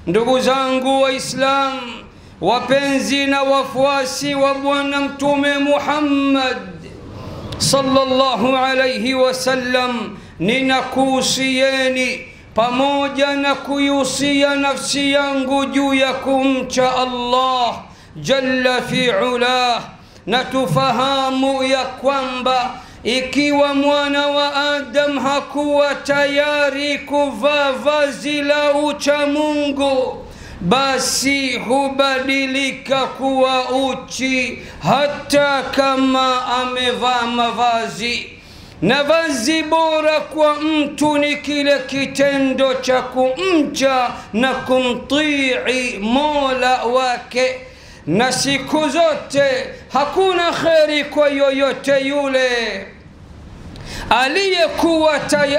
ndugu zangu Waislamu wapenzi na wafuasi wa Bwana Mtume Muhammad sallallahu alayhi wasallam, ninakuhusieni pamoja na kuihusia nafsi yangu juu ya kumcha Allah jalla fi'ulah, na tufahamu ya kwamba ikiwa mwana wa Adam hakuwa tayari kuvaa vazi la ucha Mungu, basi hubadilika kuwa uchi hata kama amevaa mavazi. Na vazi bora kwa mtu ni kile kitendo cha kumcha na kumtii Mola wake. Na siku zote hakuna kheri kwa yoyote yule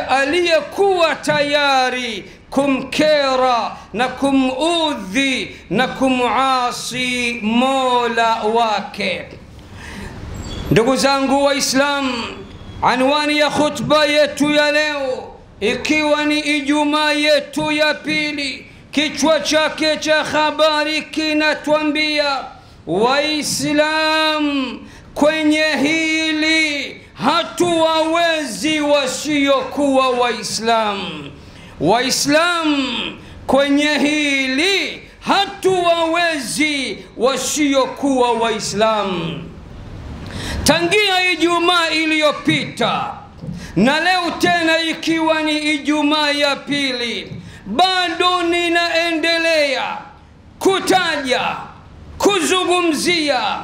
aliyekuwa tayari kumkera na kumudhi na kumuasi Mola wake. Ndugu zangu Waislamu, anwani ya khutba yetu ya leo ikiwa ni Ijumaa yetu ya pili, kichwa chake cha habari kinatuambia Waislamu kwenye hili hatuwawezi wasiokuwa Waislamu. Waislamu kwenye hili hatuwawezi wasiokuwa Waislamu. Tangia Ijumaa iliyopita na leo tena ikiwa ni Ijumaa ya pili, bado ninaendelea kutaja, kuzungumzia,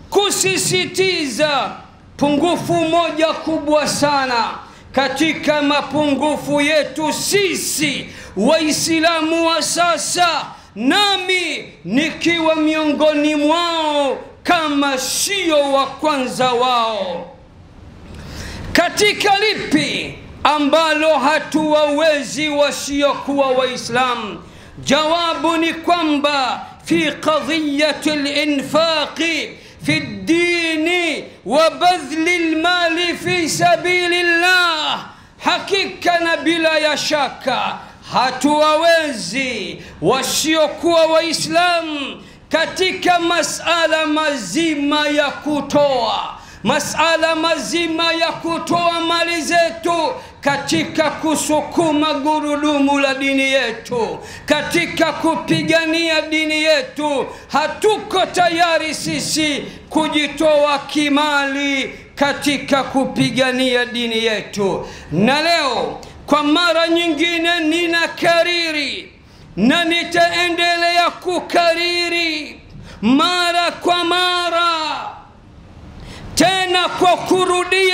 kusisitiza pungufu moja kubwa sana katika mapungufu yetu sisi Waislamu wa sasa, nami nikiwa miongoni mwao kama sio wa kwanza wao. Katika lipi ambalo hatuwawezi wasiokuwa Waislamu? Jawabu ni kwamba fi qadhiyati al-infaqi في الدين وبذل المال في سبيل الله. حقيقة بلا يشك hatuwawezi wasiokuwa Waislamu katika masala mazima ya kutoa, masala mazima ya kutoa mali zetu katika kusukuma gurudumu la dini yetu, katika kupigania dini yetu. Hatuko tayari sisi kujitoa kimali katika kupigania dini yetu. Na leo kwa mara nyingine ninakariri na nitaendelea kukariri mara kwa mara, tena kwa kurudia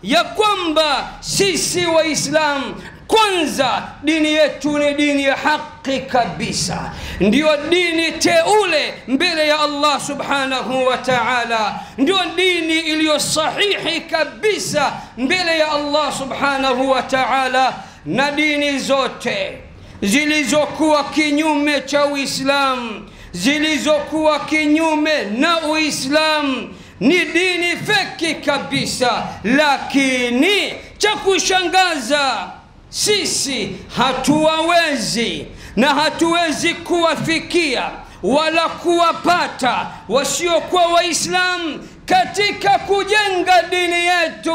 ya kwamba sisi Waislamu kwanza dini yetu ni dini ya haki kabisa, ndio dini teule mbele ya Allah subhanahu wa ta'ala, ndio dini iliyo sahihi kabisa mbele ya Allah subhanahu wa ta'ala. Na dini zote zilizokuwa kinyume cha Uislamu, zilizokuwa kinyume na Uislamu ni dini feki kabisa. Lakini cha kushangaza, sisi hatuwawezi na hatuwezi kuwafikia wala kuwapata wasiokuwa Waislamu katika kujenga dini yetu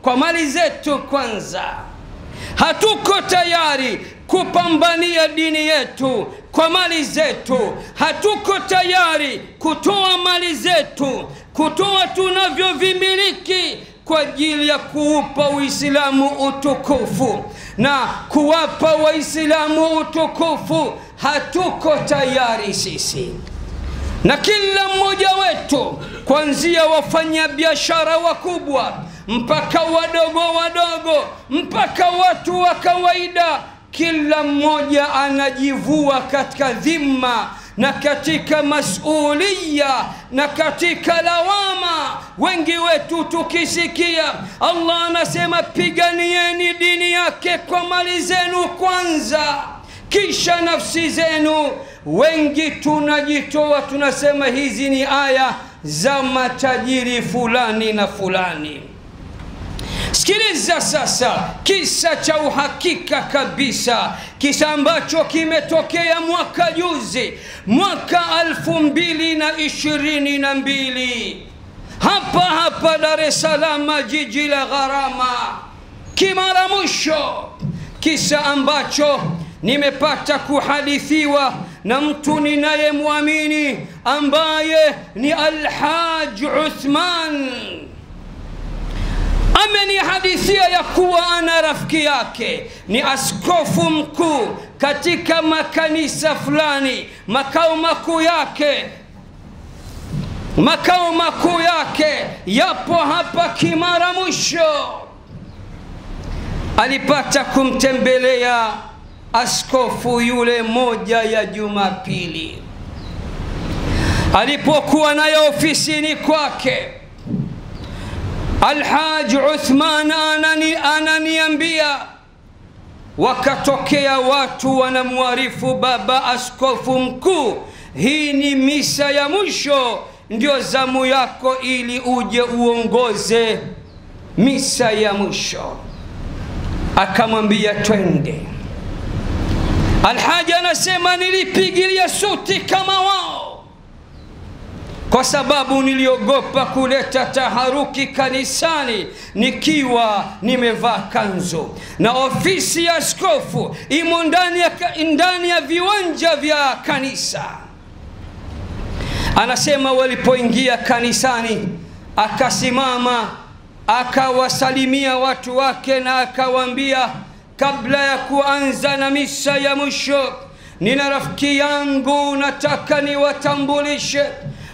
kwa mali zetu. Kwanza, hatuko tayari kupambania dini yetu kwa mali zetu. Hatuko tayari kutoa mali zetu, kutoa tunavyovimiliki kwa ajili ya kuupa Uislamu utukufu na kuwapa Waislamu utukufu. Hatuko tayari sisi. Na kila mmoja wetu, kuanzia wafanyabiashara wakubwa mpaka wadogo mpaka watu wa kawaida, kila mmoja anajivua katika dhima na katika masulia na katika lawama. Wengi wetu tukisikia Allah anasema piganieni dini yake kwa mali zenu kwanza, kisha nafsi zenu, wengi tunajitoa, tunasema hizi ni aya za matajiri fulani na fulani. Sikiliza sasa kisa cha uhakika kabisa, kisa ambacho kimetokea mwaka juzi, mwaka 2022 hapa Dar es Salaam, jiji la gharama, Kimara Mwisho. Kisa ambacho nimepata kuhadithiwa na mtu ninayemwamini ambaye ni Alhaj Uthman. Amenihadithia ya kuwa ana rafiki yake ni askofu mkuu katika makanisa fulani, makao makuu yake yapo hapa Kimara Mwisho. Alipata kumtembelea askofu yule moja ya Jumapili. Alipokuwa naye ofisini kwake, Alhaj Uthman ananiambia, wakatokea watu wanamwarifu baba askofu mkuu, hii ni misa ya mwisho, ndio zamu yako ili uje uongoze misa ya mwisho. Akamwambia twende. Alhaji anasema nilipigilia suti kama wao, kwa sababu niliogopa kuleta taharuki kanisani nikiwa nimevaa kanzu, na ofisi ya askofu imo ndani ya viwanja vya kanisa. Anasema walipoingia kanisani, akasimama akawasalimia watu wake na akawaambia, kabla ya kuanza na misa ya mwisho, nina rafiki yangu nataka niwatambulishe.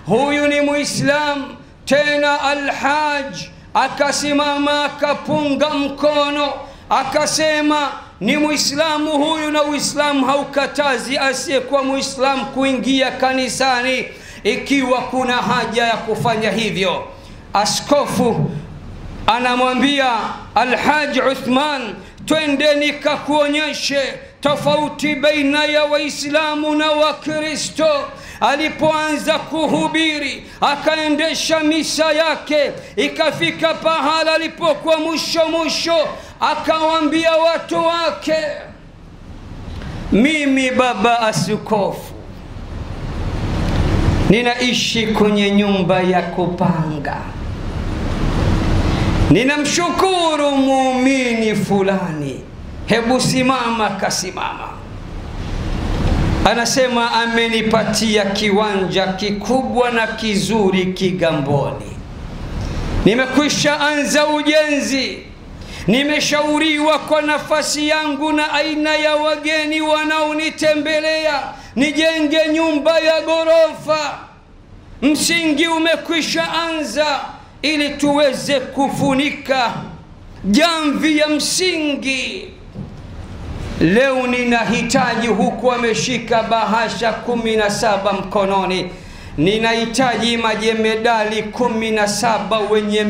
Huyu ni Muislam, tena Alhaj. Akasimama akapunga mkono akasema, ni Muislamu huyu, na Uislamu haukatazi asiyekuwa Muislamu kuingia kanisani ikiwa kuna haja ya kufanya hivyo. Askofu anamwambia Alhaj Uthman, twende nikakuonyeshe tofauti baina ya Waislamu na Wakristo. Alipoanza kuhubiri, akaendesha misa yake, ikafika pahala alipokuwa mwisho, akawaambia watu wake, mimi baba askofu ninaishi kwenye nyumba ya kupanga. Ninamshukuru muumini fulani, hebu simama. Kasimama. Anasema amenipatia kiwanja kikubwa na kizuri Kigamboni. Nimekwisha anza ujenzi. Nimeshauriwa kwa nafasi yangu na aina ya wageni wanaonitembelea nijenge nyumba ya ghorofa. Msingi umekwisha anza ili tuweze kufunika jamvi ya msingi. Leo ninahitaji, huku ameshika bahasha 17 mkononi, ninahitaji majemedali 17 wenye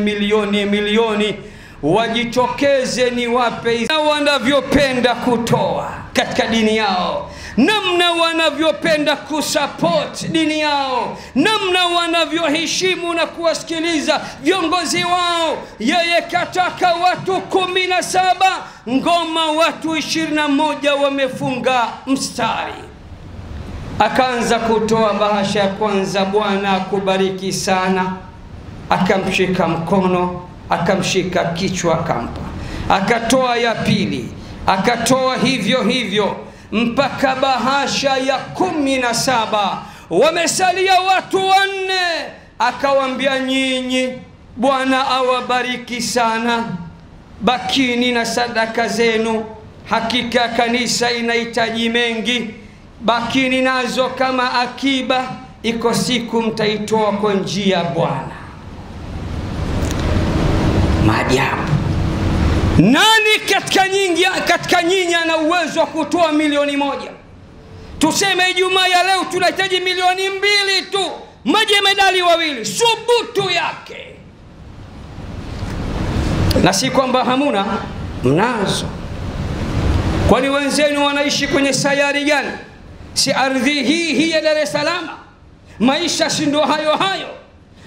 milioni wajitokeze niwape wanavyopenda kutoa katika dini yao, namna wanavyopenda kusupport dini yao, namna wanavyoheshimu na kuwasikiliza viongozi wao. Yeye kataka watu 17, ngoma watu 21 wamefunga mstari. Akaanza kutoa bahasha ya kwanza, Bwana akubariki sana. Akamshika mkono, akamshika kichwa, akampa. Akatoa ya pili, akatoa hivyo mpaka bahasha ya 17. Wamesalia watu 4. Akawaambia, nyinyi Bwana awabariki sana, bakini na sadaka zenu, hakika kanisa inahitaji mengi, bakini nazo kama akiba, iko siku mtaitoa kwa njia ya Bwana. Maajabu. Nani katika nyinyi ana uwezo wa kutoa 1,000,000? Tuseme Ijumaa ya leo tunahitaji 2,000,000 tu, majemedali 2, subutu yake. Na si kwamba hamuna, mnazo. Kwani wenzenu wanaishi kwenye sayari gani? Si ardhi hii ya Dar es Salaam? Maisha si ndo hayo?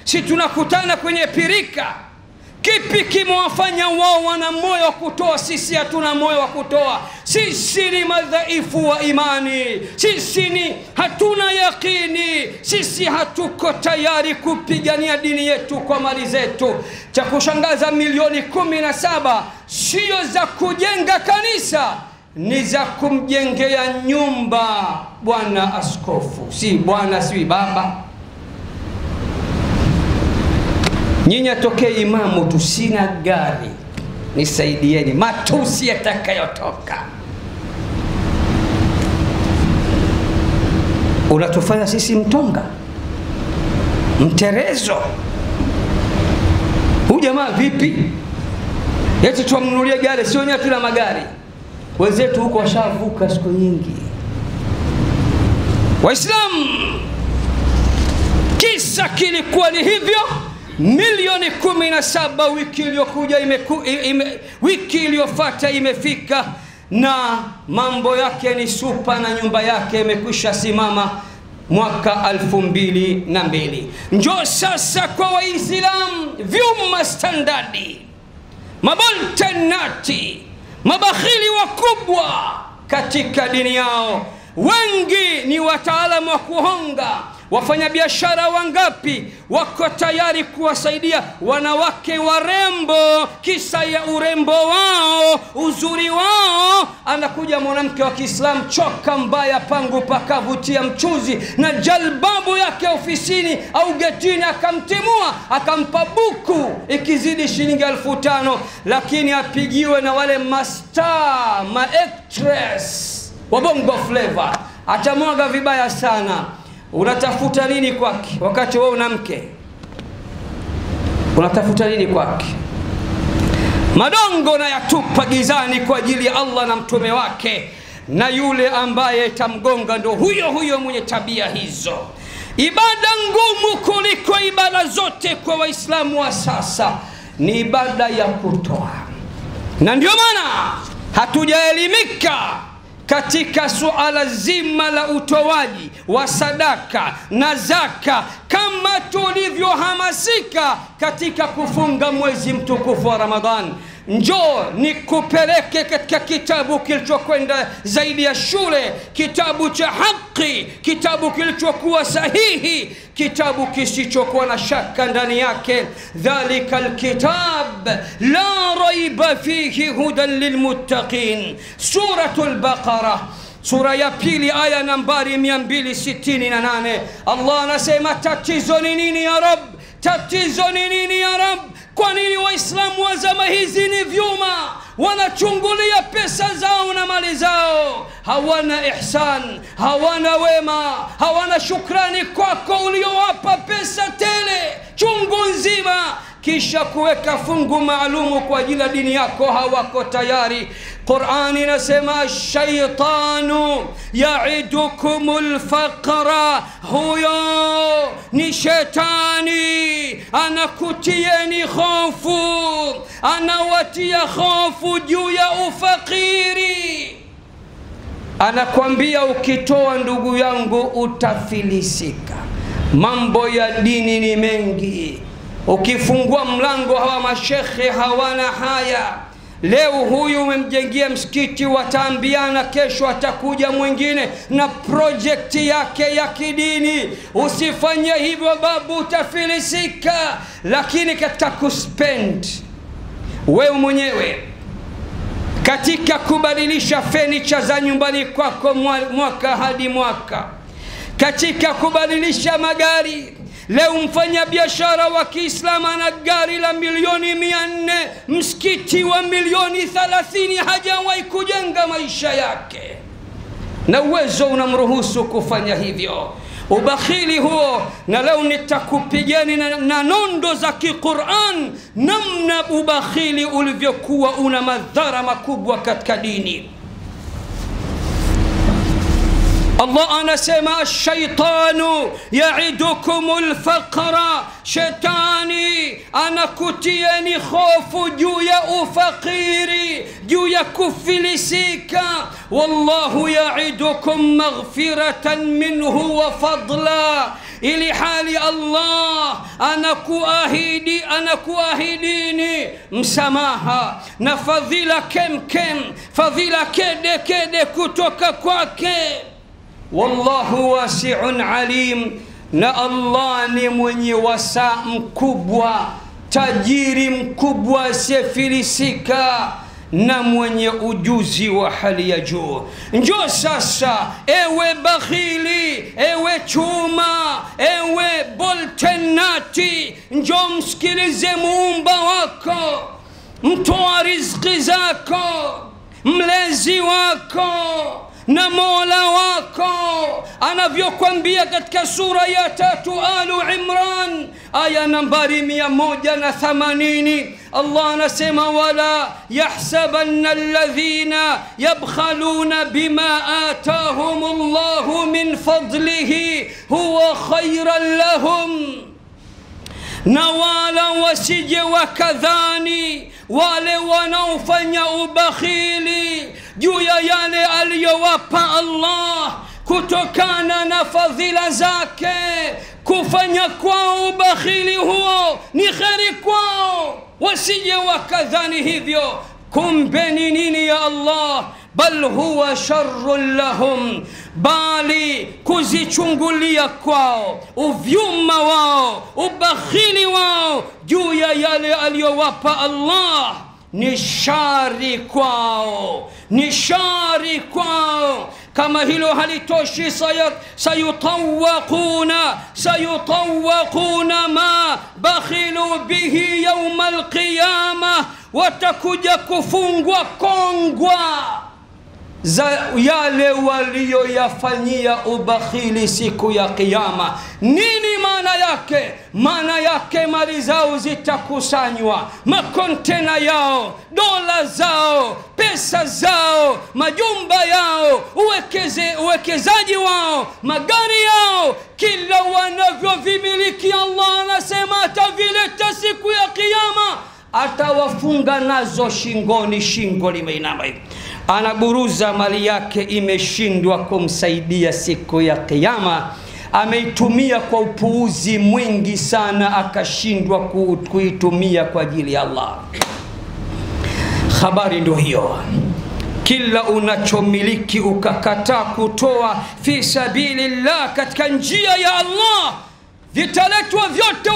Si tunakutana kwenye pirika, Kipi kimewafanya wao wana moyo wa kutoa, sisi hatuna moyo wa kutoa? Sisi ni madhaifu wa imani, sisi ni hatuna yakini, sisi hatuko tayari kupigania dini yetu kwa mali zetu. Cha kushangaza, milioni 17 sio za kujenga kanisa, ni za kumjengea nyumba bwana askofu, si bwana, si baba. Nyinyi atokee imamu tu, sina gari, nisaidieni, matusi yatakayotoka. Unatufanya sisi mtonga, mterezo. Huyu jamaa vipi? Eti tumnunulie gari, sio wenyewe tuna magari. Wenzetu huko washavuka siku nyingi. Waislamu, kisa kilikuwa ni hivyo. Milioni 17 wiki iliyokuja wiki iliyofuata imefika, na mambo yake ni supa, na nyumba yake imekwisha simama mwaka 2002. Njoo sasa kwa Waislamu, vyuma standardi, maboltanati, mabakhili wakubwa katika dini yao. Wengi ni wataalamu wa kuhonga. Wafanyabiashara wangapi wako tayari kuwasaidia wanawake warembo, kisa ya urembo wao, uzuri wao. Anakuja mwanamke wa Kiislamu choka mbaya, pangu pakavutia mchuzi, na jalbabu yake ofisini au getini akamtimua, akampa buku ikizidi shilingi 1500, lakini apigiwe na wale mastar, maactress wa bongo flavor, atamwaga vibaya sana. Unatafuta nini kwake wakati wewe una mke? Unatafuta nini kwake? Madongo na yatupa gizani kwa ajili ya Allah na mtume wake, na yule ambaye tamgonga ndo huyo huyo mwenye tabia hizo. Ibada ngumu kuliko ibada zote kwa Waislamu wa sasa ni ibada ya kutoa, na ndio maana hatujaelimika katika suala zima la utoaji wa sadaka na zaka kama tulivyohamasika katika kufunga mwezi mtukufu wa Ramadhan. Njoo nikupeleke katika kitabu kilichokwenda zaidi ya shule, kitabu cha haki, kitabu kilichokuwa sahihi, kitabu kisichokuwa na shaka ndani yake. Dhalika alkitab la raiba fihi hudan lilmuttaqin. Suratul Baqara, sura ya pili, aya nambari 268. Allah anasema, tatizo ni nini ya Rab? Tatizo ni nini ya Rab? Kwa nini Waislamu wa zama hizi ni vyuma, wanachungulia pesa zao na mali zao, hawana ihsan, hawana wema, hawana shukrani kwako uliowapa pesa tele chungu nzima, kisha kuweka fungu maalumu kwa ajili ya dini yako hawako tayari. Qur'ani inasema, shaitanu ya'idukumul faqra, huyo ni shetani anakutieni hofu, anawatia hofu juu ya ufakiri. Anakwambia ukitoa ndugu yangu utafilisika. Mambo ya dini ni mengi, ukifungua mlango hawa mashekhe hawana haya. Leo huyu umemjengia msikiti, wataambiana kesho atakuja mwingine na project yake ya kidini. Usifanye hivyo babu, utafilisika. Lakini katika kuspend wewe mwenyewe, katika kubadilisha furniture za nyumbani kwako mwaka hadi mwaka, katika kubadilisha magari. Leo mfanya biashara wa Kiislamu ana gari la milioni 400, msikiti wa milioni 30 hajawahi kujenga maisha yake, na uwezo unamruhusu kufanya hivyo. Ubakhili huo. Na leo nitakupigeni na nondo za Qur'an namna ubakhili ulivyokuwa una madhara makubwa katika dini. Allah anasema, shaitanu ya'idukumul faqra, shetani anakutieni hofu juu ya ufakiri, juu ya kufilisika. Wallahu ya'idukum maghfiratan minhu wa fadla, ili hali Allah anakuahidini msamaha na fadhila kemkem, fadhila kede kede kutoka kwake. Wallahu wasi'un alim, na Allah ni mwenye wasaa mkubwa, tajiri mkubwa asiyefilisika, na mwenye ujuzi wa hali ya juu. Njoo sasa ewe bakhili, ewe chuma, ewe boltenati, njoo msikilize muumba wako, mtoa riziki zako, mlezi wako na Mola wako anavyokuambia katika sura ya 3 Alu Imran aya nambari 180. Allah anasema wala yahsabanna alladhina yabkhaluna bima atahumullahu min fadlihi huwa khayran lahum, na wala wasije wakadhani wale wanaofanya ubakhili juu ya yale aliyowapa Allah kutokana na fadhila zake, kufanya kwao ubakhili huo ni kheri kwao, wasije wakadhani hivyo. Kumbe ni nini ya Allah? Bal huwa sharrun lahum, bali kuzichungulia kwao, uvyuma wao, ubakhili wao juu ya yale aliyowapa Allah ni shari kwao, ni shari kwao. Kama hilo halitoshi, sayutawaquna ma bakhilu bihi yawma alqiyama, watakuja kufungwa kongwa za yale walioyafanyia ubakhili siku ya kiyama. Nini maana yake? Maana yake mali zao zitakusanywa, makontena yao, dola zao, pesa zao, majumba yao, uwekezaji wao, magari yao, kila wanavyovimiliki Allah anasema atavileta siku ya kiyama, atawafunga nazo shingoni, shingo limeinama hivi. Anaburuza mali yake imeshindwa kumsaidia siku ya kiyama, ameitumia kwa upuuzi mwingi sana, akashindwa kuitumia kwa ajili ya Allah. Habari ndio hiyo. Kila unachomiliki ukakataa kutoa fi sabilillah, katika njia ya Allah, vitaletwa vyote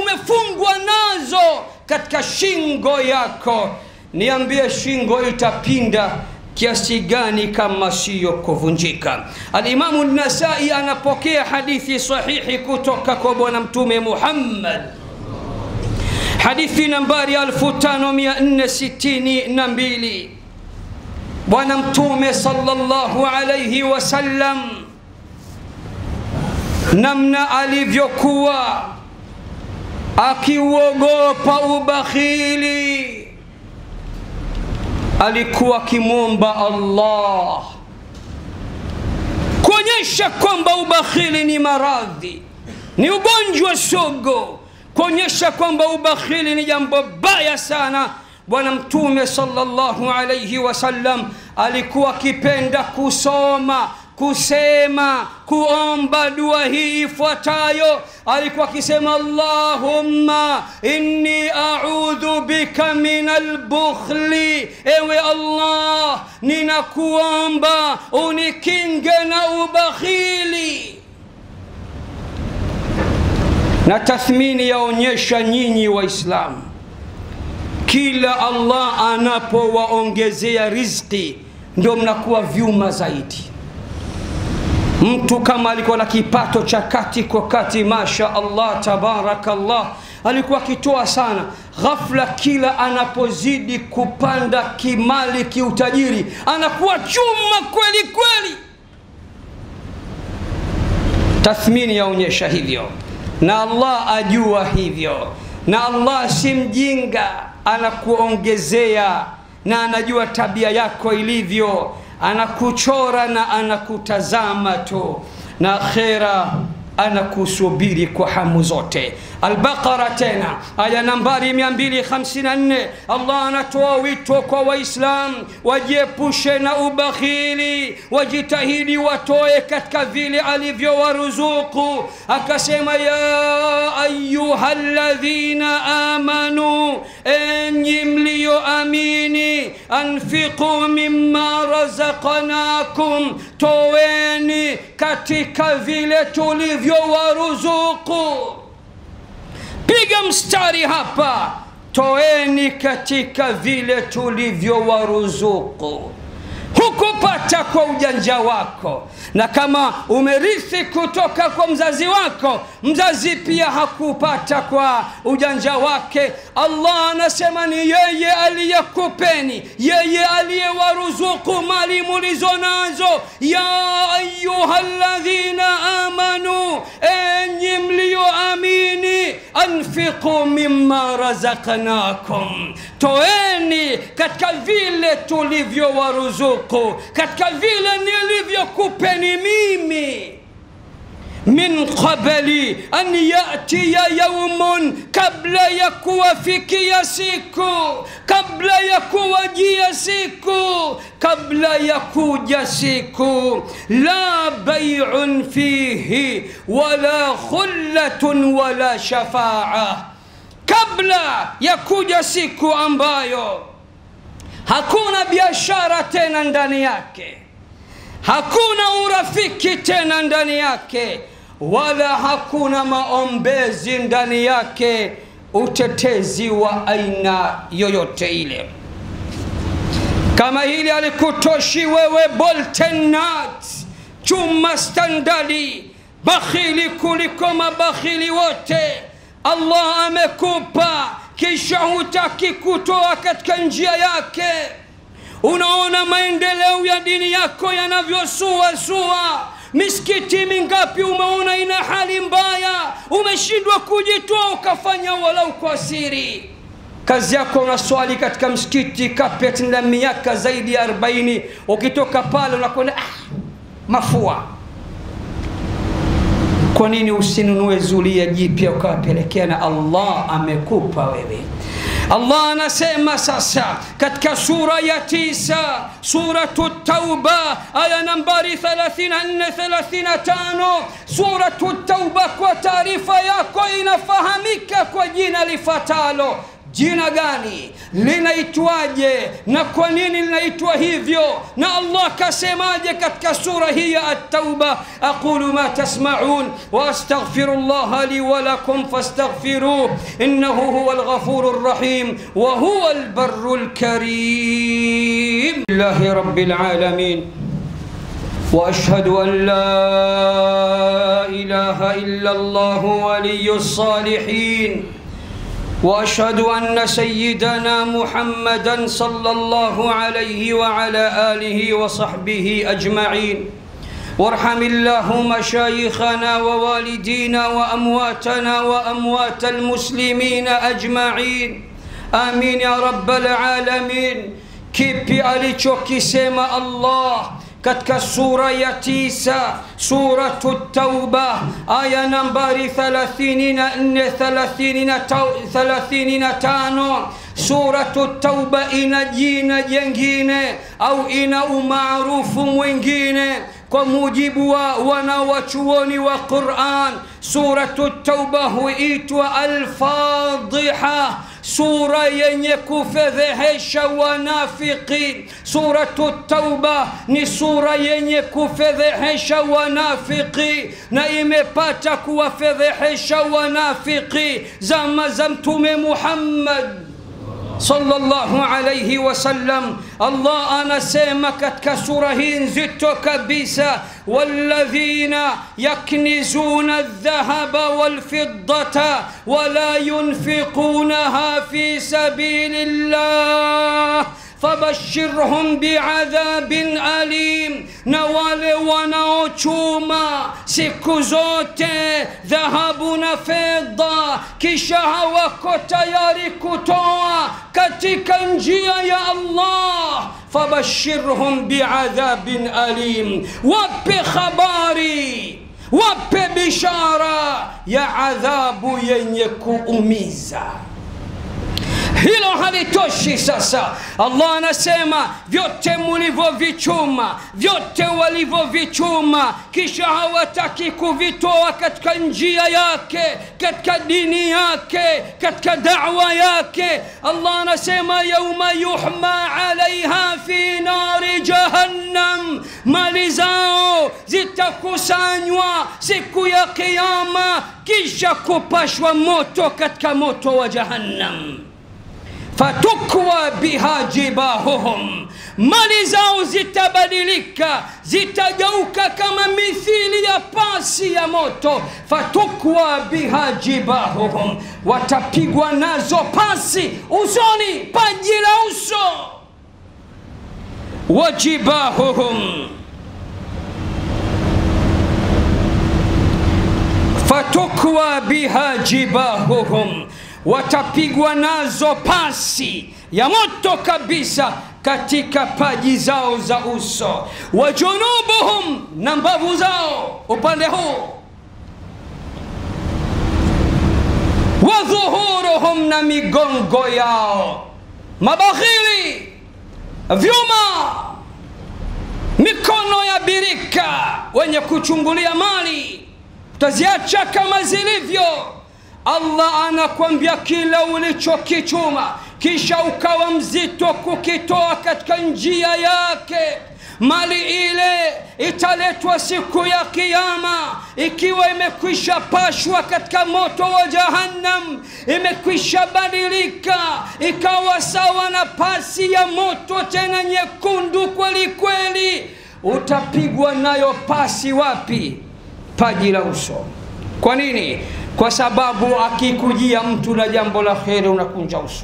umefungwa nazo katika shingo yako. Niambie, shingo itapinda kiasi gani kama siyo kuvunjika? Al-Imamu an-Nasai anapokea hadithi sahihi kutoka kwa Bwana Mtume Muhammad, hadithi nambari 5462. Bwana Mtume sallallahu alayhi wasallam, namna alivyokuwa akiuogopa ubakhili, alikuwa akimwomba Allah kuonyesha kwamba ubakhili ni maradhi, ni ugonjwa sugu, kuonyesha kwamba ubakhili ni jambo baya sana. Bwana Mtume sallallahu alayhi wasallam alikuwa akipenda kuomba dua hii ifuatayo. Alikuwa akisema Allahumma inni a'udhu bika minal bukhli, ewe Allah ninakuomba unikinge na ubakhili. Na tathmini yaonyesha nyinyi Waislamu, kila Allah anapowaongezea riziki ndio mnakuwa vyuma zaidi. Mtu kama alikuwa na kipato cha kati kwa kati, masha Allah tabarakallah, alikuwa akitoa sana, ghafla kila anapozidi kupanda kimali, kiutajiri, anakuwa chuma kweli kweli. Tathmini yaonyesha hivyo, na Allah ajua hivyo, na Allah si mjinga, anakuongezea na anajua tabia yako ilivyo, anakuchora na anakutazama tu, na akhera anakusubiri kwa hamu zote. Al-Baqara tena aya nambari 254, Allah anatoa wito kwa Waislamu wajiepushe na ubakhili, wajitahidi watoe katika vile alivyowaruzuku. Akasema ya ayyuhalladhina amanu, enyi mlioamini, anfiqu mimma razaqnakum, toweni katika vile tulivyowaruzuku. Piga mstari hapa, toeni katika vile tulivyowaruzuku. Hukupata kwa ujanja wako, na kama umerithi kutoka kwa mzazi wako, mzazi pia hakupata kwa ujanja wake. Allah anasema ni yeye aliyekupeni, yeye aliyewaruzuku mali mulizo nazo. Ya ayyuhalladhina amanu, enyi mlioamini, anfiqu mimma razaqnakum, toeni katika vile tulivyowaruzuku, katika vile nilivyokupeni mimi. Min qabli an ya'tiya yawmun, kabla ya kuwafikia siku, kabla ya kuwajia siku, kabla ya kuja siku, la bay'un fihi wala khullatun wala shafa'a, kabla ya kuja siku ambayo hakuna biashara tena ndani yake, hakuna urafiki tena ndani yake, wala hakuna maombezi ndani yake, utetezi wa aina yoyote ile. Kama hili alikutoshi wewe boltenat, chuma standali, bakhili kuliko mabakhili wote, Allah amekupa kisha hutaki kutoa katika njia yake. Unaona maendeleo ya dini yako yanavyosua sua. Misikiti mingapi umeona ina hali mbaya, umeshindwa kujitoa ukafanya walau kwa siri. Kazi yako unaswali katika msikiti carpet na miaka zaidi ya 40, ukitoka pale unakwenda mafua. Kwa nini usinunue zulia jipya ukapelekea? Na Allah amekupa wewe. Allah anasema sasa katika sura ya 9, suratu Tauba aya nambari 34-35. Suratu Tauba kwa taarifa yako inafahamika kwa jina lifuatalo. Jina gani? Linaitwaje? Na kwa nini linaitwa hivyo? Na Allah kasemaje katika sura hii ya At-Tauba? Aqulu ma tasma'un wa astaghfirullaha li wa lakum fastaghfiruhu innahu huwal ghafurur rahim wa huwal barrul karim. Lillahi rabbil alamin wa ashhadu an la ilaha illa Allah waliyyus salihin وأشهد أن سيدنا محمدًا صلى الله عليه وعلى آله وصحبه أجمعين. وارحم الله مشايخنا ووالدينا وأمواتنا وأموات المسلمين أجمعين. آمين يا رب العالمين. Kipi alichokisema Allah katika sura ya 9, suratu Tauba aya nambari 34-35. Suratu Tauba ina jina jingine au ina umaarufu mwingine kwa mujibu wa wanawachuoni wa Qur'an. Suratu Tauba huitwa Al-Fadhiha, sura yenye kufedhehesha wanafiki. Suratu Tauba ni sura yenye kufedhehesha wanafiki, na imepata kuwafedhehesha wanafiki zama za Mtume Muhammad sallallahu alayhi wasallam. Allah anasema katika sura hii nzito kabisa, walladhina yaknizuna adh-dhahaba wal-fiddata wala yunfiqunaha fi sabilillah fabashirhum bi'adhabin alim. Na wale wanaochuma siku zote dhahabu na fedha kisha hawako tayari kutoa katika njia ya Allah, fabashirhum bi'adhabin alim, wape habari wape bishara ya adhabu yenye kuumiza. Hilo halitoshi sasa. Allah anasema vyote mlivyovichuma, vyote walivyovichuma, kisha hawataki kuvitoa katika njia yake, katika dini yake, katika da'wa yake. Allah anasema yauma yuhma alaiha fi nari jahannam, mali zao zitakusanywa siku ya kiyama kisha kupashwa moto katika moto wa jahannam. Fatukwa biha jibahuhum, mali zao zitabadilika, zitageuka kama mithili ya pasi ya moto. Fatukwa biha jibahuhum, watapigwa nazo pasi usoni, paji la uso. Wajibahuhum, fatukwa biha jibahuhum, watapigwa nazo pasi ya moto kabisa katika paji zao za uso. Wajunubuhum, na mbavu zao upande huu. Wadhuhuruhum, na migongo yao. Mabakhili, vyuma, mikono ya birika, wenye kuchungulia mali utaziacha kama zilivyo. Allah anakuambia kila ulichokichuma kisha ukawa mzito kukitoa katika njia yake, mali ile italetwa siku ya kiyama ikiwa imekwisha pashwa katika moto wa jahannam, imekwisha badilika ikawa sawa na pasi ya moto, tena nyekundu kweli kweli. Utapigwa nayo pasi wapi? Paji la uso. Kwa nini? Kwa sababu akikujia mtu na jambo la kheri unakunja uso.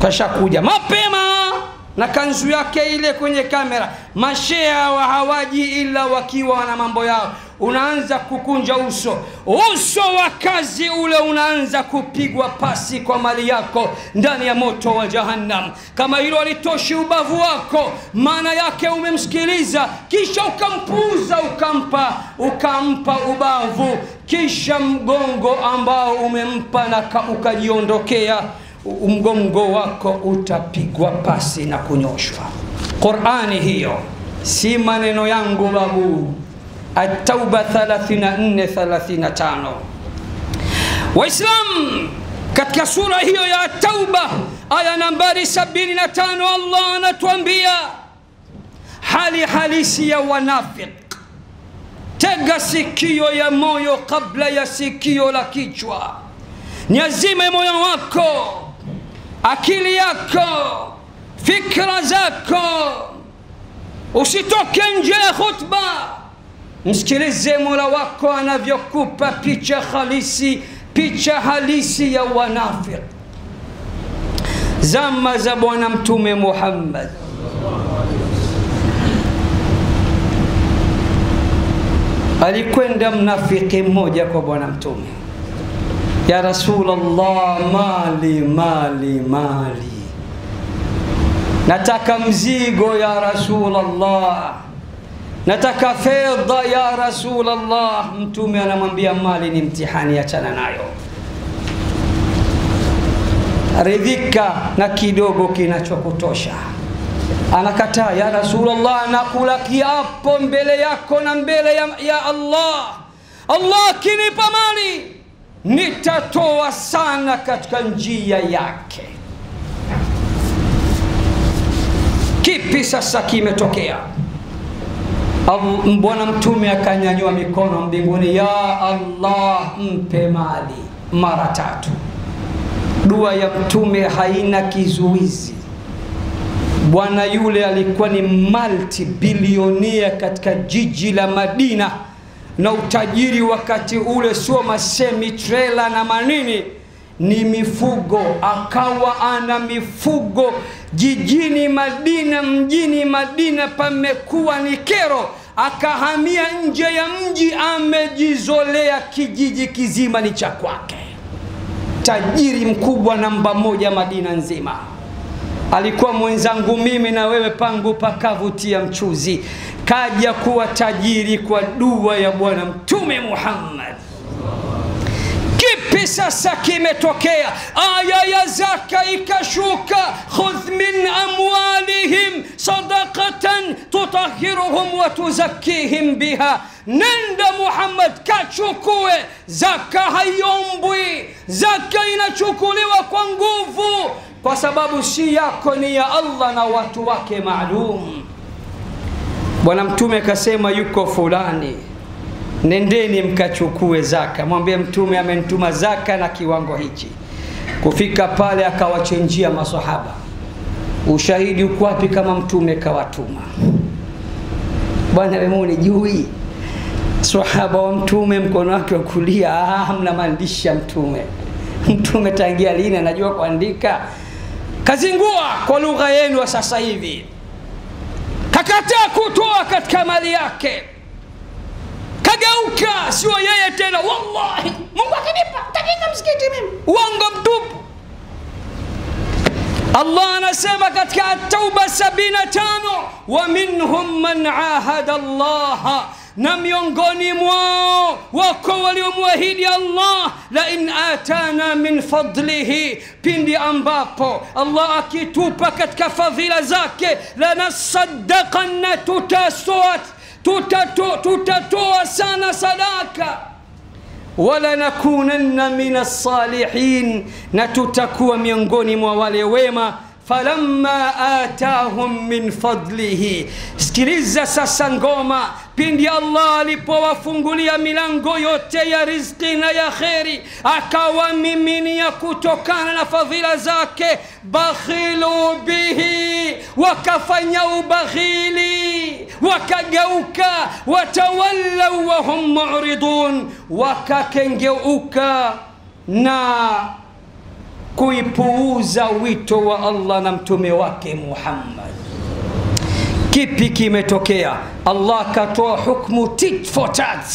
Kasha kuja mapema na kanzu yake ile kwenye kamera, mashea wa hawaji ila wakiwa na mambo yao, unaanza kukunja uso. Uso wa kazi ule unaanza kupigwa pasi kwa mali yako ndani ya moto wa jahannam. Kama hilo alitoshi ubavu wako, maana yake umemsikiliza kisha ukampuuza, ukampa ubavu, kisha mgongo ambao umempa na ukajiondokea, mgongo wako utapigwa pasi na kunyoshwa. Qur'ani hiyo si maneno yangu babu. At-Tauba 34-35. Waislam, katika sura hiyo ya At-Tauba aya nambari 75, Allah anatuambia hali halisi ya wanafiki. Tega sikio ya moyo kabla ya sikio la kichwa. Nyazime moyo wako, akili yako, fikra zako, usitoke nje ya khutba. Msikilize Mola wako anavyokupa picha halisi ya wanafiki. Zama za Bwana Mtume Muhammad, alikwenda mnafiki mmoja kwa Bwana Mtume, ya Rasulullah, mali, nataka mzigo ya Rasulullah, nataka fedha ya Rasulullah. Mtume anamwambia mali ni mtihani, achana nayo, ridhika na kidogo kinachokutosha. Anakataa, ya Rasulullah, nakula kiapo mbele yako na mbele ya Allah, Allah kinipa mali nitatoa sana katika njia yake. Kipi sasa kimetokea? Bwana Mtume akanyanyua mikono mbinguni, ya Allah, mpe mali mara 3. Dua ya Mtume haina kizuizi. Bwana yule alikuwa ni multi-billionaire katika jiji la Madina, na utajiri wakati ule sio masemi trailer na manini, ni mifugo. Akawa ana mifugo jijini Madina, mjini Madina pamekuwa ni kero. Akahamia nje ya mji, amejizolea kijiji kizima ni cha kwake. Tajiri mkubwa namba 1 Madina nzima. alikuwa mwenzangu mimi na wewe, pangu pakavutia mchuzi, kaja kuwa tajiri kwa dua ya bwana mtume Muhammad. Kipi sasa kimetokea? Aya ya zaka ikashuka, khudh min amwalihim sadaqatan tutahhiruhum wa tuzakkihim biha. Nenda Muhammad kachukue zaka. Haiombwi, zaka inachukuliwa kwa nguvu, kwa sababu si yako, ni ya Allah na watu wake maalum. Bwana mtume akasema yuko fulani, nendeni mkachukue zaka. Mwambie mtume amenituma zaka na kiwango hichi. Kufika pale akawachenjia maswahaba. Ushahidi uko wapi kama mtume kawatuma? Bwana wewe unijui? Sahaba wa mtume mkono wake wa kulia, hamna maandishi ya mtume. Mtume tangia lini anajua kuandika? Kazingua kwa lugha yenu wa sasa hivi. Kakataa kutoa katika mali yake. Kageuka, sio yeye tena, wallahi Mungu akinipa takinga msikiti mimi. Uongo mtupu. Allah anasema katika At-Tauba 75, wa minhum man ahada Allah, na miongoni mwao wako waliomwahidi Allah, la in atana min fadlihi, pindi ambapo Allah akitupa katika fadhila zake, la nasaddaqanna, tutatoa sana sadaka, wala nakunanna minas salihin, na tutakuwa miongoni mwa wale wema. Falamma atahum min fadlihi, sikiliza sasa ngoma, pindi Allah alipowafungulia milango yote ya riziki na ya kheri, akawamiminia kutokana na fadhila zake, bakhilu bihi, wakafanya ubakhili, wakageuka, watawallau wa hum mu'ridun, wakakengeuka na kuipuuza wito wa Allah na mtume wake Muhammad. Kipi kimetokea? Allah katoa hukumu tit for tat,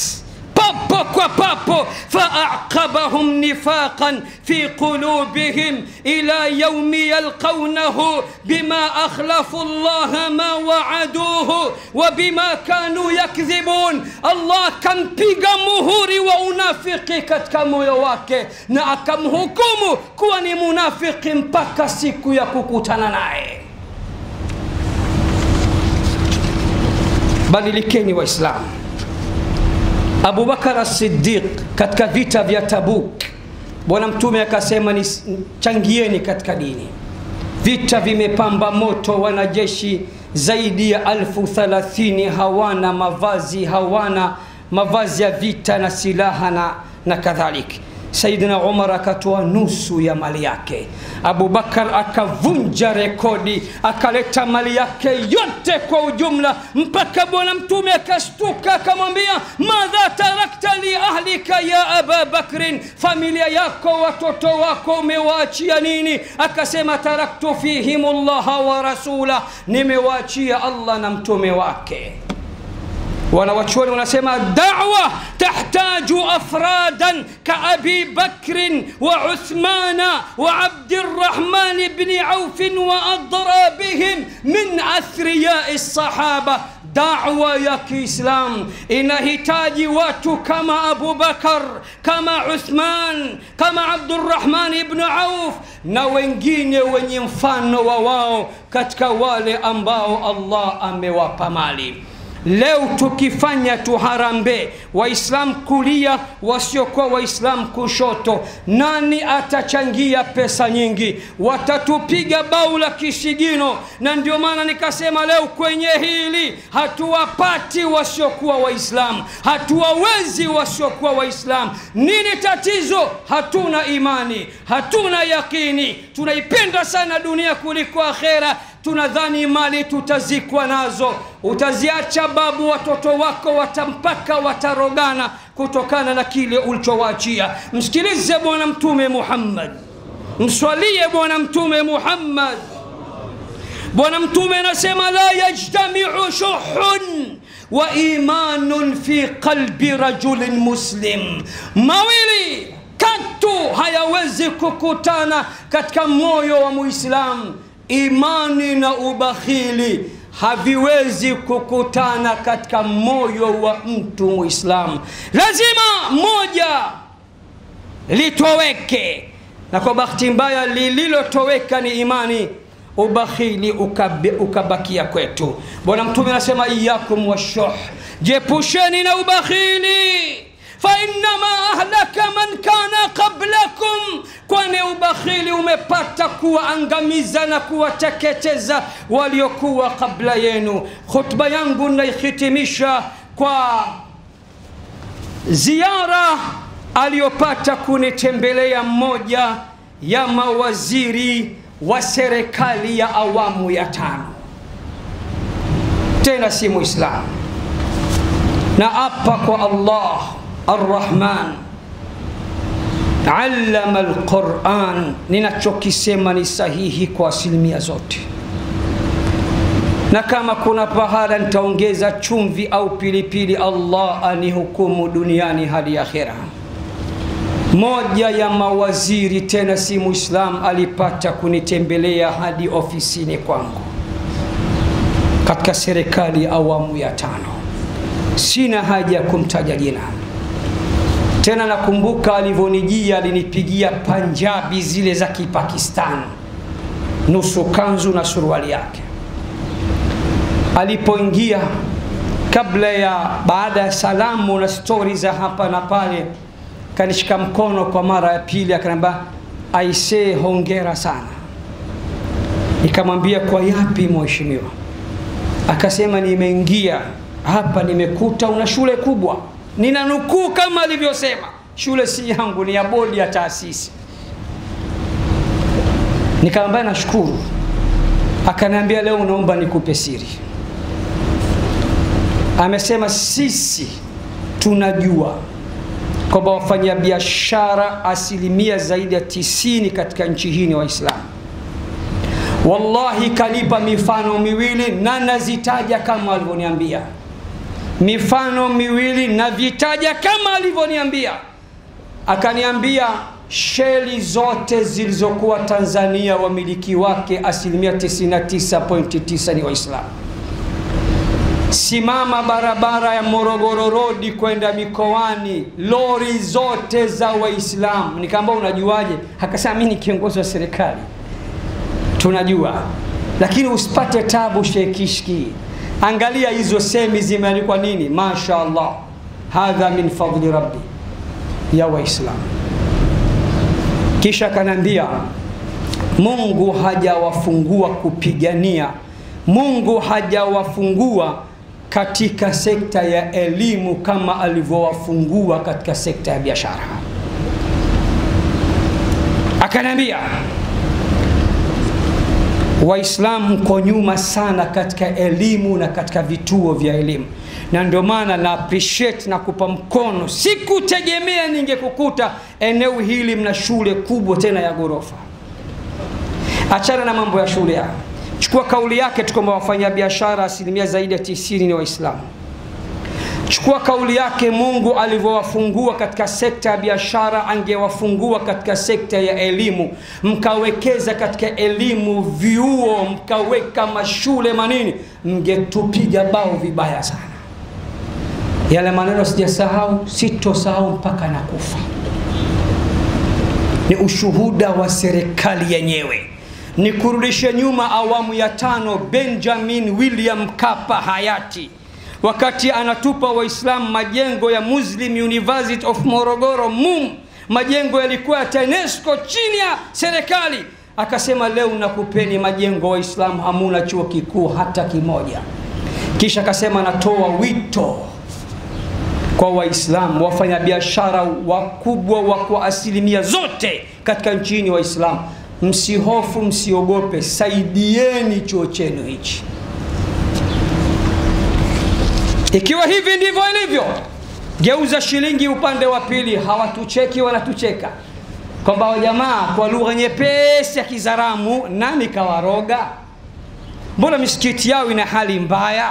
papo kwa papo. Fa'aqabahum nifaqan fi qulubihim ila yawmi yalqawnahu bima akhlafu Allah ma wa'aduhu wa bima kanu yakdhibun. Allah kampiga muhuri wa unafiki katika moyo wake na akamhukumu kuwa ni munafiki mpaka siku ya kukutana naye. Badilikeni Waislamu. Abu Bakar as-Siddiq katika vita vya Tabuk, bwana mtume akasema ni changieni katika dini. Vita vimepamba moto, wanajeshi zaidi ya 1030 hawana mavazi ya vita na silaha na kadhalika. Saidina Umar akatoa nusu ya mali yake. Abu Bakar akavunja rekodi, akaleta mali yake yote kwa ujumla, mpaka bwana mtume akashtuka, akamwambia, madha tarakta li ahlika ya Aba Bakrin, familia yako, watoto wako umewaachia nini? Akasema, taraktu fihimullaha wa rasula, nimewaachia Allah na mtume wake. Wanawachuoni wanasema da'wa tahtaju afradan ka Abi Bakr wa Uthman wa Abdurrahman ibn Auf wa adrabihim min athriya as-sahaba. Da'wa ya Kiislam inahitaji watu kama Abu Bakar, kama Uthman, kama Abdurrahman ibn Auf na wengine wenye mfano wa wao katika wale ambao Allah amewapa mali. Leo tukifanya tuharambe, Waislamu kulia, wasiokuwa Waislamu kushoto, nani atachangia pesa nyingi? Watatupiga baula kisigino. Na ndio maana nikasema leo kwenye hili hatuwapati wasiokuwa Waislamu, hatuwawezi wasiokuwa Waislamu. Nini tatizo? Hatuna imani, hatuna yakini, tunaipenda sana dunia kuliko akhera. Tunadhani mali tutazikwa nazo. Utaziacha babu, watoto wako watampaka, watarogana kutokana na kile ulichowaachia. Msikilize bwana mtume Muhammad, mswalie bwana mtume Muhammad. Bwana mtume anasema, la yajtami'u shuhun wa imanun fi qalbi rajulin muslim. Mawili katu hayawezi kukutana katika moyo wa Muislamu: imani na ubakhili haviwezi kukutana katika moyo wa mtu Muislamu. Lazima moja litoweke, na kwa bahati mbaya lililotoweka ni imani, ubakhili ukabakia kwetu. Bwana Mtume anasema iyakum washuh, jepusheni na ubakhili, fa innama ahlaka man kana qablakum, kwani ubakhili umepata kuwaangamiza na kuwateketeza waliokuwa kabla yenu. Khutba yangu naihitimisha kwa ziara aliyopata kunitembelea mmoja ya mawaziri wa serikali ya awamu ya 5, tena si Muislamu. Na apa kwa Allah Ar-Rahman allama al-Quran, ninachokisema ni sahihi kwa asilimia zote, na kama kuna pahala nitaongeza chumvi au pilipili, Allah anihukumu duniani hadi akhera. Moja ya mawaziri, tena si Muislam, alipata kunitembelea hadi ofisini kwangu katika serikali ya awamu ya 5. Sina haja kumtaja jina. Tena nakumbuka alivonijia, alinipigia Punjabi zile za Kipakistan, nusu kanzu na suruali yake. Alipoingia, baada ya salamu na stori za hapa na pale, kanishika mkono kwa mara ya pili, akaniambia aisee, hongera sana. Nikamwambia kwa yapi mheshimiwa? Akasema nimeingia hapa nimekuta una shule kubwa. Ninanukuu kama alivyosema, shule si yangu, ni ya bodi ya taasisi. Nikamwambia nashukuru. Akaniambia leo naomba nikupe siri. Amesema sisi tunajua kwamba wafanya biashara asilimia zaidi ya 90 katika nchi hii ni Waislamu. Wallahi kanipa mifano miwili na nazitaja kama alivyoniambia. Mifano miwili na vitaja kama alivyoniambia. Akaniambia sheli zote zilizokuwa Tanzania wamiliki wake asilimia 99.9 ni Waislamu. Simama barabara ya Morogoro Road kwenda mikoani, lori zote za Waislamu. Nikamwambia unajuaje? Akasema mimi ni kiongozi wa serikali. Tunajua, lakini usipate tabu shekishki. Angalia hizo semi zimeandikwa nini? Mashaallah, hadha min fadli rabbi ya Waislamu. Kisha kanambia Mungu hajawafungua kupigania, Mungu hajawafungua katika sekta ya elimu kama alivyowafungua katika sekta ya biashara. Akanambia Waislamu mko nyuma sana katika elimu na katika vituo vya elimu, na ndio maana na appreciate na kupa mkono. Sikutegemea ningekukuta eneo hili mna shule kubwa tena ya gorofa. Achana na mambo ya shule ya. Chukua kauli yake tu kwamba wafanya biashara asilimia zaidi ya 90 ni Waislamu. Chukua kauli yake Mungu alivyowafungua katika sekta ya biashara, angewafungua katika sekta ya elimu. Mkawekeza katika elimu, vyuo, mkaweka mashule manini, mngetupiga bao vibaya sana. Yale maneno sijasahau, sitosahau mpaka nakufa. Ni ushuhuda wa serikali yenyewe. Ni kurudisha nyuma awamu ya 5, Benjamin William Mkapa hayati, wakati anatupa Waislamu majengo ya Muslim University of Morogoro MUM, majengo yalikuwa ya UNESCO chini ya serikali, akasema leo nakupeni majengo Waislamu, hamuna chuo kikuu hata kimoja. Kisha akasema natoa wito kwa Waislamu, wafanya biashara wakubwa wa kwa asilimia zote katika nchini Waislamu, msihofu, msiogope, saidieni chuo chenu hichi. Ikiwa hivi ndivyo ilivyo, geuza shilingi upande wa pili, hawatucheki wanatucheka kwamba wajamaa kwa lugha nyepesi ya Kizaramu, nani kawaroga? Mbona misikiti yao ina hali mbaya,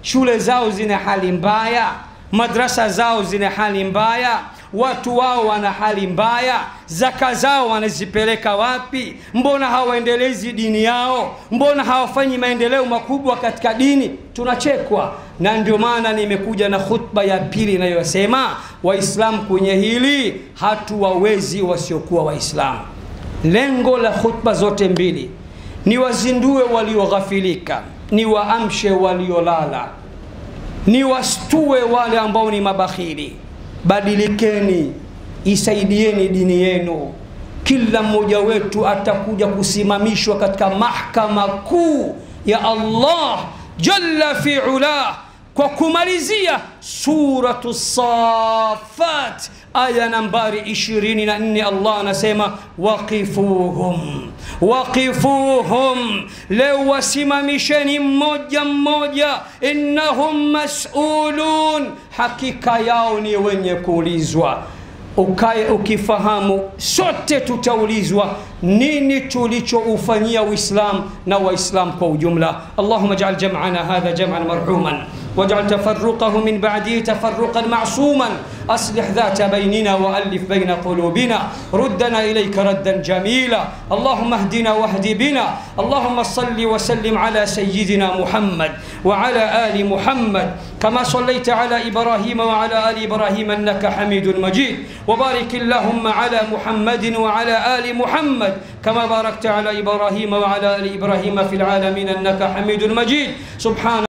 shule zao zina hali mbaya, madrasa zao zina hali mbaya, watu wao wana hali mbaya, zaka zao wanazipeleka wapi? Mbona hawaendelezi dini yao? Mbona hawafanyi maendeleo makubwa katika dini? Tunachekwa. Na ndio maana nimekuja na khutba ya pili inayosema Waislamu kwenye hili hatuwawezi wasiokuwa Waislamu. Lengo la khutba zote mbili ni wazindue walioghafilika, ni waamshe waliolala, ni wastue wale ambao ni mabakhili. Badilikeni, isaidieni dini yenu. Kila mmoja wetu atakuja kusimamishwa katika mahakama kuu ya Allah jalla fi ula. Kwa kumalizia suratu Safat aya nambari 24, Allah anasema waqifuhum, waqifuhum, leo wasimamisheni mmoja mmoja, innahum mas'ulun, hakika yao ni wenye kuulizwa. Ukae ukifahamu sote tutaulizwa nini tulichoufanyia Uislamu na Waislamu kwa ujumla. Allahumma ij'al jam'ana hadha jam'an marhuman واجعل تفرقه من بعده تفرقا معصوما. أصلح ذات بيننا وألف بين قلوبنا. ردنا إليك ردا جميلا. اللهم اهدنا واهد بنا. اللهم صل وسلم على سيدنا محمد وعلى آل محمد كما صليت على إبراهيم وعلى آل إبراهيم إنك حميد مجيد. وبارك اللهم على محمد وعلى آل محمد كما باركت على إبراهيم وعلى آل إبراهيم في العالمين إنك حميد مجيد. سبحان